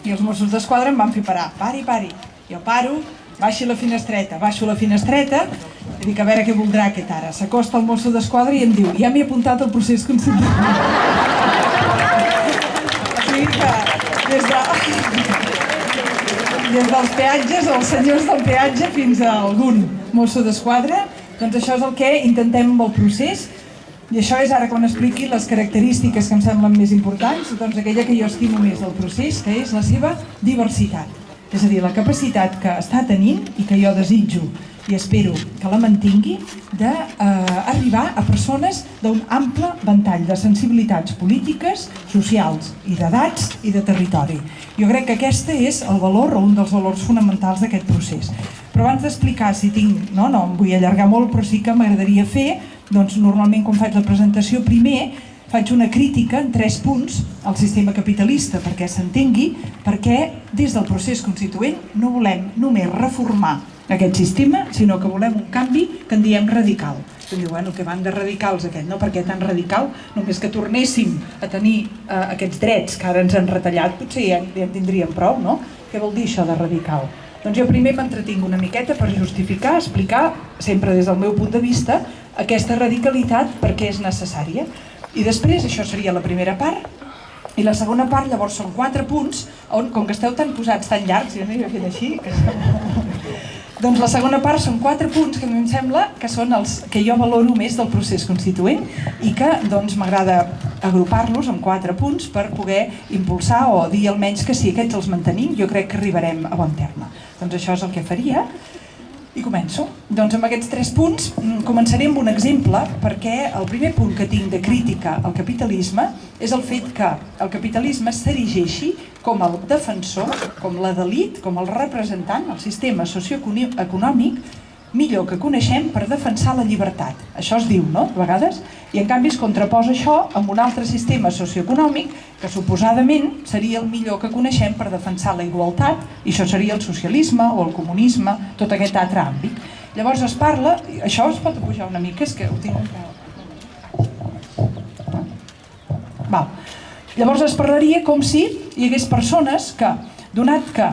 I els Mossos d'Esquadra em van fer parar. Pari. Jo paro, baixo la finestreta, i dic, a veure què voldrà aquest ara. S'acosta el Mosso d'Esquadra i em diu, ja m'he apuntat al procés constituent. O sigui que des dels peatges, els senyors del peatge, fins a algun Mosso d'Esquadra, doncs això és el que intentem amb el procés. I això és ara quan expliqui les característiques que em semblen més importants, doncs aquella que jo estimo més del procés, que és la seva diversitat. És a dir, la capacitat que està tenint i que jo desitjo i espero que la mantingui d'arribar a persones d'un ample ventall de sensibilitats polítiques, socials i d'edats i de territori. Jo crec que aquest és el valor o un dels valors fonamentals d'aquest procés. Però abans d'explicar si tinc... No em vull allargar molt, però sí que m'agradaria fer, doncs normalment quan faig la presentació primer faig una crítica en 3 punts al sistema capitalista perquè s'entengui, perquè des del procés constituent no volem només reformar aquest sistema, sinó que volem un canvi que en diem radical. Em diu, bueno, que van de radicals aquest, no? Per què tan radical? Només que tornéssim a tenir aquests drets que ara ens han retallat, potser ja en tindríem prou, no? Què vol dir això de radical? Doncs jo primer m'entretinc una miqueta per justificar, explicar, sempre des del meu punt de vista, aquesta radicalitat per què és necessària. I després, això seria la primera part, i la segona part llavors són 4 punts on, com que esteu tan posats tan llargs, jo no hi he fet així, doncs la segona part són 4 punts que a mi em sembla que són els que jo valoro més del procés constituent i que doncs m'agrada agrupar-los en 4 punts per poder impulsar o dir almenys que si aquests els mantenim jo crec que arribarem a bon terme. Doncs això és el que faria. I començo. Doncs amb aquests 3 punts començaré amb un exemple perquè el primer punt que tinc de crítica al capitalisme és el fet que el capitalisme s'erigeixi com el defensor, com l'elit, com el representant, el sistema socioeconòmic millor que coneixem per defensar la llibertat. Això es diu, no?, a vegades, i en canvi es contraposa això amb un altre sistema socioeconòmic que suposadament seria el millor que coneixem per defensar la igualtat, i això seria el socialisme o el comunisme, tot aquest altre àmbit. Llavors es parla, això es pot pujar una mica, és que ho tinc un peu. Llavors es parlaria com si hi hagués persones que, donat que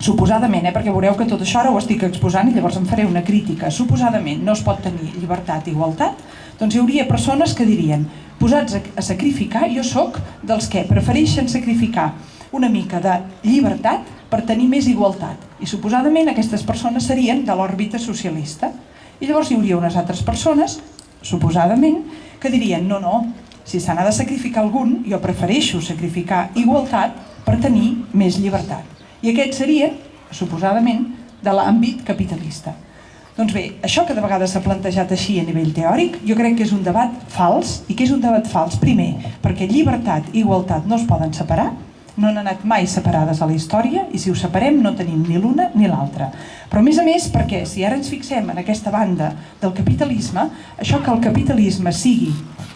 suposadament, perquè veureu que tot això ara ho estic exposant i llavors en faré una crítica, suposadament no es pot tenir llibertat i igualtat, doncs hi hauria persones que dirien, posats a sacrificar, jo sóc dels que prefereixen sacrificar una mica de llibertat per tenir més igualtat. I suposadament aquestes persones serien de l'òrbita socialista. I llavors hi hauria unes altres persones, suposadament, que dirien, no, si se n'ha de sacrificar algun, jo prefereixo sacrificar igualtat per tenir més llibertat. I aquests serien, suposadament, de l'àmbit capitalista. Doncs bé, això que de vegades s'ha plantejat així a nivell teòric, jo crec que és un debat fals, i que és un debat fals, primer, perquè llibertat i igualtat no es poden separar, no han anat mai separades a la història, i si ho separem no tenim ni l'una ni l'altra. Però a més, perquè si ara ens fixem en aquesta banda del capitalisme, això que el capitalisme sigui,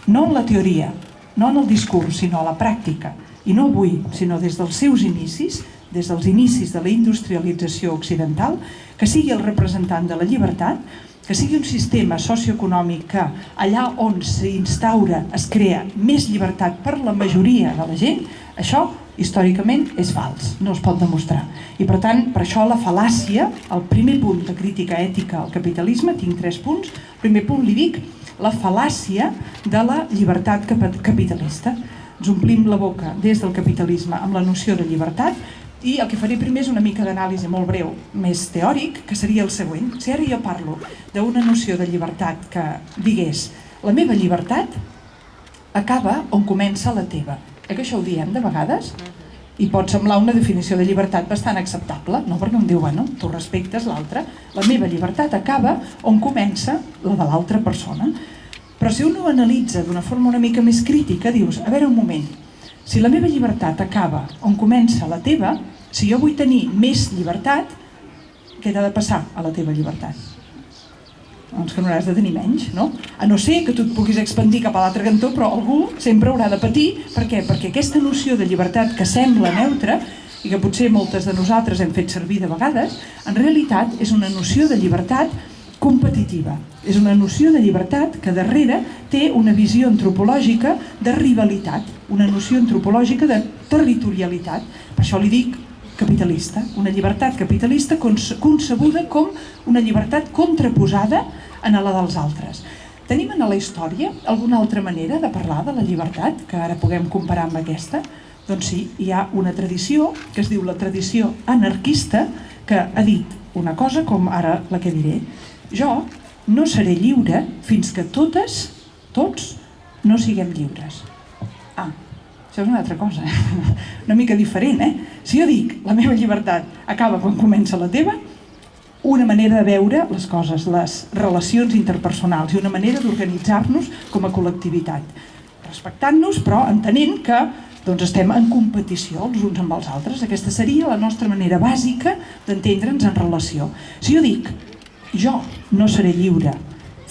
no en la teoria, no en el discurs, sinó a la pràctica, i no avui, sinó des dels seus inicis, des dels inicis de la industrialització occidental, que sigui el representant de la llibertat, que sigui un sistema socioeconòmic que allà on s'instaura es crea més llibertat per la majoria de la gent, això històricament és fals, no es pot demostrar. I per tant, per això la fal·làcia, el primer punt de crítica ètica al capitalisme, tinc 3 punts, el primer punt li dic la fal·làcia de la llibertat capitalista. Ens omplim la boca des del capitalisme amb la noció de llibertat, i el que faré primer és una mica d'anàlisi molt breu, més teòric, que seria el següent. Si ara jo parlo d'una noció de llibertat que digués la meva llibertat acaba on comença la teva. Que això ho diem de vegades? I pot semblar una definició de llibertat bastant acceptable, no? Perquè em diu, bueno, tu respectes l'altre, la meva llibertat acaba on comença la de l'altra persona. Però si un ho analitza d'una forma una mica més crítica, dius, a veure un moment, si la meva llibertat acaba on comença la teva, si jo vull tenir més llibertat, què t'ha de passar a la teva llibertat? Doncs que no n'has de tenir menys, no? A no ser que tu et puguis expandir cap a l'altre cantó, però algú sempre haurà de patir. Per què? Perquè aquesta noció de llibertat que sembla neutra, i que potser moltes de nosaltres hem fet servir de vegades, en realitat és una noció de llibertat competitiva. És una noció de llibertat que darrere té una visió antropològica de rivalitat, una noció antropològica de territorialitat. Per això li dic capitalista, una llibertat capitalista concebuda com una llibertat contraposada a la dels altres. Tenim en la història alguna altra manera de parlar de la llibertat que ara puguem comparar amb aquesta? Doncs sí, hi ha una tradició que es diu la tradició anarquista que ha dit una cosa com ara la que diré. Jo no seré lliure fins que tots, no siguem lliures. Això és una altra cosa, una mica diferent, Si jo dic la meva llibertat acaba quan comença la teva, una manera de veure les coses, les relacions interpersonals i una manera d'organitzar-nos com a col·lectivitat, respectant-nos però entenent que estem en competició els uns amb els altres. Aquesta seria la nostra manera bàsica d'entendre'ns en relació. Si jo dic jo no seré lliure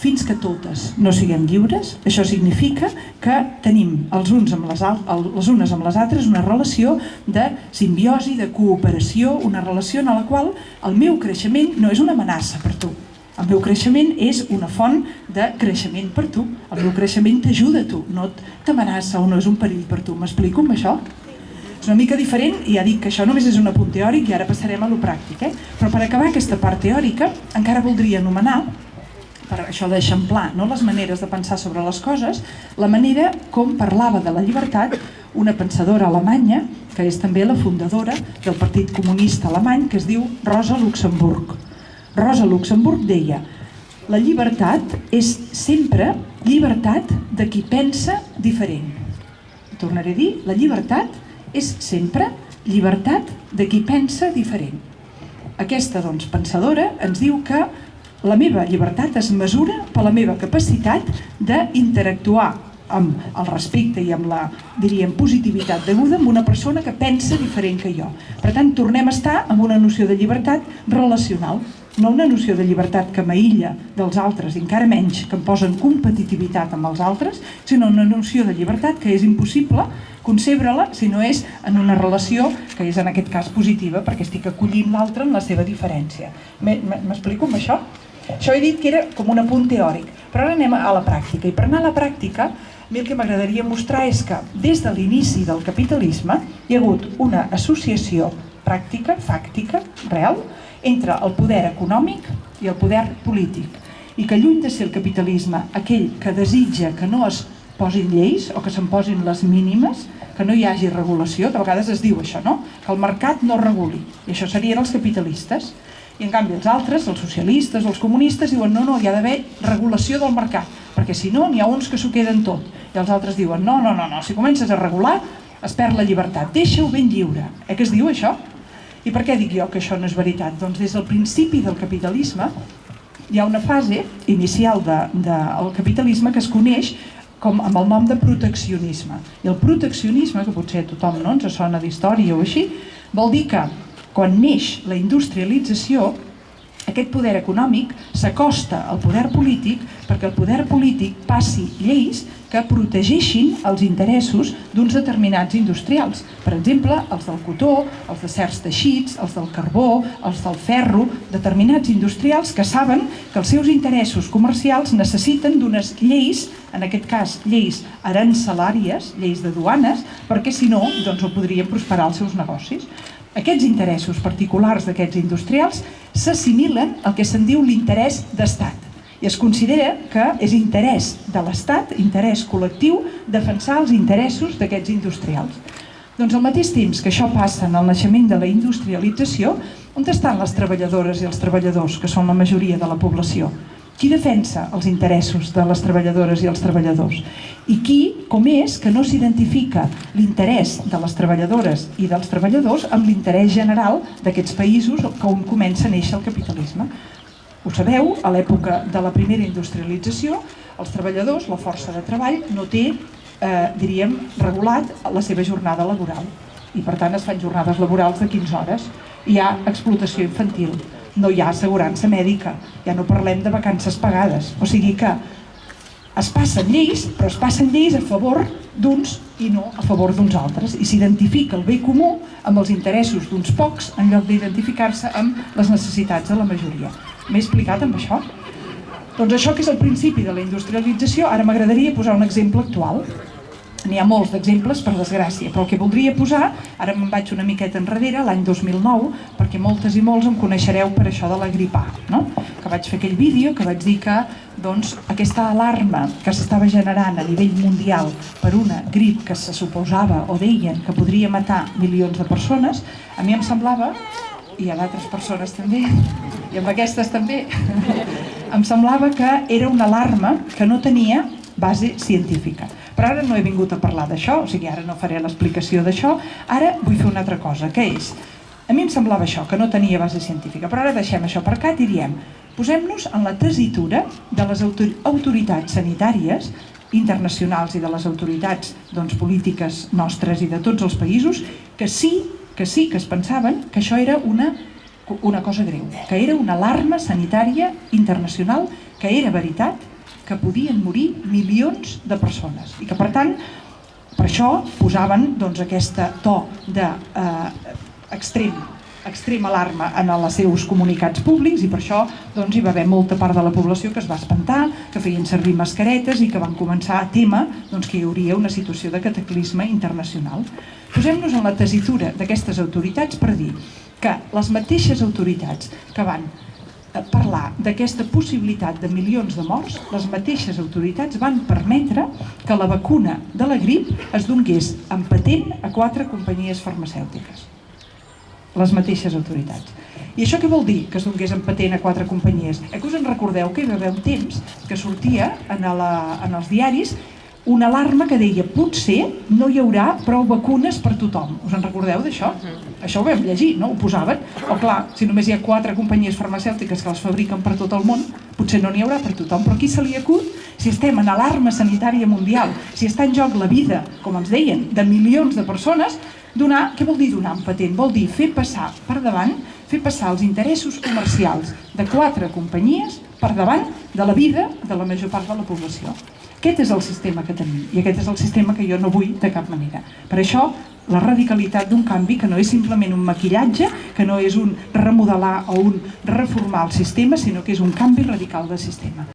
fins que totes no siguem lliures, això significa que tenim les unes amb les altres una relació de simbiosi, de cooperació, una relació en la qual el meu creixement no és una amenaça per tu. El meu creixement és una font de creixement per tu. El meu creixement t'ajuda a tu, no t'amenaça o no és un perill per tu. M'explico amb això? És una mica diferent, i ja dic que això només és un apunt teòric i ara passarem a lo pràctic. Però per acabar aquesta part teòrica encara voldria anomenar, per això d'eixamplar les maneres de pensar sobre les coses, la manera com parlava de la llibertat una pensadora alemanya, que és també la fundadora del Partit Comunista Alemany, que es diu Rosa Luxemburg. Rosa Luxemburg deia: la llibertat és sempre llibertat de qui pensa diferent. Tornaré a dir, la llibertat és sempre llibertat de qui pensa diferent. Aquesta, pensadora ens diu que la meva llibertat es mesura per la meva capacitat d'interactuar amb el respecte i amb la, diríem, positivitat deguda amb una persona que pensa diferent que jo. Per tant, tornem a estar amb una noció de llibertat relacional, no una noció de llibertat que m'aïlla dels altres, i encara menys que em posa en competitivitat amb els altres, sinó una noció de llibertat que és impossible concebre-la si no és en una relació que és en aquest cas positiva, perquè estic acollint l'altre en la seva diferència. M'explico amb això? Això he dit que era com un apunt teòric, però ara anem a la pràctica. I per anar a la pràctica, a mi el que m'agradaria mostrar és que des de l'inici del capitalisme hi ha hagut una associació pràctica, fàctica, real, entre el poder econòmic i el poder polític. I que lluny de ser el capitalisme aquell que desitja que no es posin lleis o que se'n posin les mínimes, que no hi hagi regulació, de vegades es diu això, no? Que el mercat no reguli. I això serien els capitalistes. I en canvi els altres, els socialistes, els comunistes, diuen no, hi ha d'haver regulació del mercat, perquè si no, n'hi ha uns que s'ho queden tot. I els altres diuen no, si comences a regular es perd la llibertat, deixa-ho ben lliure. Que es diu això? I per què dic jo que això no és veritat? Doncs des del principi del capitalisme hi ha una fase inicial del capitalisme que es coneix com amb el nom de proteccionisme. I el proteccionisme, que potser a tothom no ens sona d'història o així, vol dir que quan neix la industrialització, aquest poder econòmic s'acosta al poder polític perquè el poder polític passi lleis que protegeixin els interessos d'uns determinats industrials. Per exemple, els del cotó, els de certs teixits, els del carbó, els del ferro, determinats industrials que saben que els seus interessos comercials necessiten d'unes lleis, en aquest cas lleis arancelàries, lleis de duanes, perquè si no, no podrien prosperar els seus negocis. Aquests interessos particulars d'aquests industrials s'assimilen al que se'n diu l'interès d'estat. I es considera que és interès de l'Estat, interès col·lectiu, defensar els interessos d'aquests industrials. Doncs al mateix temps que això passa en el naixement de la industrialització, on estan les treballadores i els treballadors, que són la majoria de la població? Qui defensa els interessos de les treballadores i els treballadors? I qui, com és, que no s'identifica l'interès de les treballadores i dels treballadors amb l'interès general d'aquests països on comença a néixer el capitalisme? Ho sabeu, a l'època de la primera industrialització, els treballadors, la força de treball, no té, diríem, regulat la seva jornada laboral. I per tant es fan jornades laborals de 15 hores. Hi ha explotació infantil, no hi ha assegurança mèdica, ja no parlem de vacances pagades. O sigui que es passen lleis, però es passen lleis a favor d'uns i no a favor d'uns altres. I s'identifica el bé comú amb els interessos d'uns pocs en lloc d'identificar-se amb les necessitats de la majoria. M'he explicat amb això? Doncs això que és el principi de la industrialització, ara m'agradaria posar un exemple actual. N'hi ha molts d'exemples, per desgràcia, però el que voldria posar, ara me'n vaig una miqueta enrere, l'any 2009, perquè moltes i molts em coneixereu per això de la grip A, no? Que vaig fer aquell vídeo, que vaig dir que doncs, aquesta alarma que s'estava generant a nivell mundial per una grip que se suposava o deien que podria matar milions de persones, a mi em semblava, i a d'altres persones també, i amb aquestes també, em semblava que era una alarma que no tenia base científica. Però ara no he vingut a parlar d'això, o sigui, ara no faré l'explicació d'això, ara vull fer una altra cosa, que és, a mi em semblava això, que no tenia base científica, però ara deixem això aparcat i diem, posem-nos en la tessitura de les autoritats sanitàries internacionals i de les autoritats polítiques nostres i de tots els països, que sí que es pensaven que això era una cosa greu, que era una alarma sanitària internacional, que era veritat, que podien morir milions de persones i que per tant per això posaven aquest to d'extrema alarma en els seus comunicats públics i per això hi va haver molta part de la població que es va espantar, que feien servir mascaretes i que van començar a témer que hi hauria una situació de cataclisme internacional. Posem-nos en la tessitura d'aquestes autoritats per dir que les mateixes autoritats que van parlar d'aquesta possibilitat de milions de morts, les mateixes autoritats van permetre que la vacuna de la grip es donés en patent a 4 companyies farmacèutiques. Les mateixes autoritats. I això què vol dir, que es donés en patent a 4 companyies? Que us en recordeu que hi va haver un temps que sortia en els diaris una alarma que deia potser no hi haurà prou vacunes per tothom. Us en recordeu d'això? Això ho vam llegir, no? Ho posaven. O clar, si només hi ha 4 companyies farmacèutiques que les fabriquen per tot el món, potser no n'hi haurà per tothom. Però qui se li acut? Si estem en alarma sanitària mundial, si està en joc la vida, com ens deien, de milions de persones, què vol dir donar en patent? Vol dir fer passar per davant, fer passar els interessos comercials de 4 companyies per davant de la vida de la major part de la població. Aquest és el sistema que tenim i aquest és el sistema que jo no vull de cap manera. Per això, la radicalitat d'un canvi que no és simplement un maquillatge, que no és un remodelar o un reformar el sistema, sinó que és un canvi radical del sistema.